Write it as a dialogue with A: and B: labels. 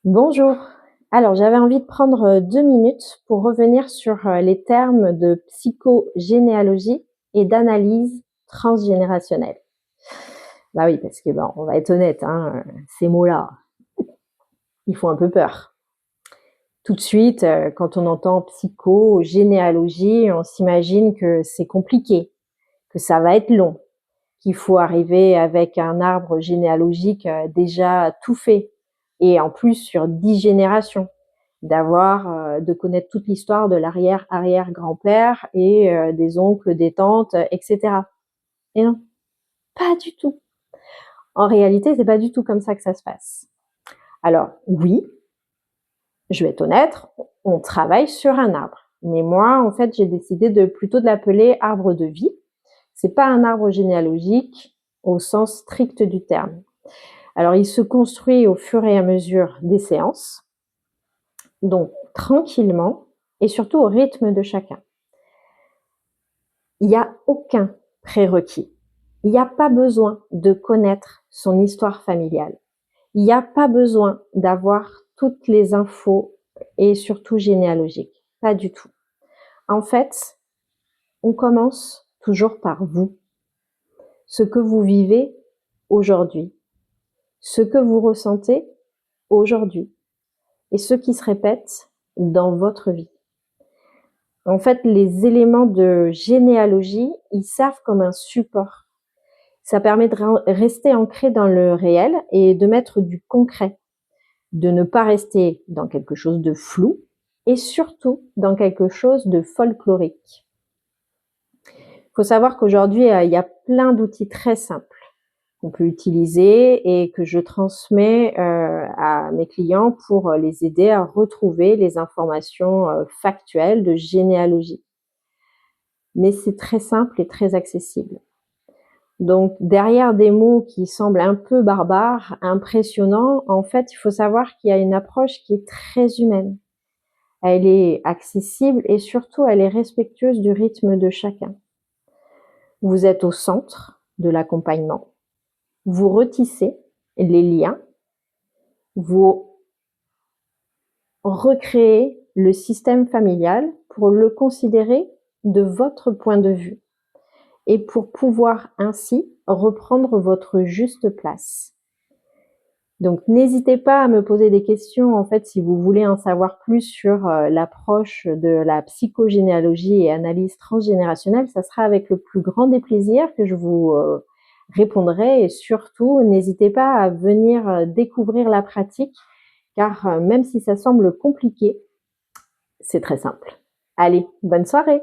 A: Bonjour. Alors, j'avais envie de prendre 2 minutes pour revenir sur les termes de psychogénéalogie et d'analyse transgénérationnelle. Bah oui, parce que bon, on va être honnête, hein, ces mots-là, ils font un peu peur. Tout de suite, quand on entend psychogénéalogie, on s'imagine que c'est compliqué, que ça va être long, qu'il faut arriver avec un arbre généalogique déjà tout fait, et en plus sur 10 générations, de connaître toute l'histoire de l'arrière-arrière-grand-père et des oncles, des tantes, etc. Et non, pas du tout. En réalité, c'est pas du tout comme ça que ça se passe. Alors oui, je vais être honnête, on travaille sur un arbre. Mais moi, en fait, j'ai décidé plutôt de l'appeler arbre de vie. C'est pas un arbre généalogique au sens strict du terme. Alors, il se construit au fur et à mesure des séances, donc tranquillement et surtout au rythme de chacun. Il n'y a aucun prérequis. Il n'y a pas besoin de connaître son histoire familiale. Il n'y a pas besoin d'avoir toutes les infos et surtout généalogiques. Pas du tout. En fait, on commence toujours par vous. Ce que vous vivez aujourd'hui. Ce que vous ressentez aujourd'hui. Et ce qui se répète dans votre vie. En fait, les éléments de généalogie, ils servent comme un support. Ça permet de rester ancré dans le réel et de mettre du concret, de ne pas rester dans quelque chose de flou et surtout dans quelque chose de folklorique. Il faut savoir qu'aujourd'hui, il y a plein d'outils très simples qu'on peut utiliser et que je transmets à mes clients pour les aider à retrouver les informations factuelles de généalogie. Mais c'est très simple et très accessible. Donc, derrière des mots qui semblent un peu barbares, impressionnants, en fait, il faut savoir qu'il y a une approche qui est très humaine. Elle est accessible et surtout, elle est respectueuse du rythme de chacun. Vous êtes au centre de l'accompagnement. Vous retissez les liens. Vous recréez le système familial pour le considérer de votre point de vue et pour pouvoir ainsi reprendre votre juste place. Donc, n'hésitez pas à me poser des questions, en fait, si vous voulez en savoir plus sur l'approche de la psychogénéalogie et analyse transgénérationnelle. Ça sera avec le plus grand des plaisirs que je vous répondrai. Et surtout, n'hésitez pas à venir découvrir la pratique, car même si ça semble compliqué, c'est très simple. Allez, bonne soirée!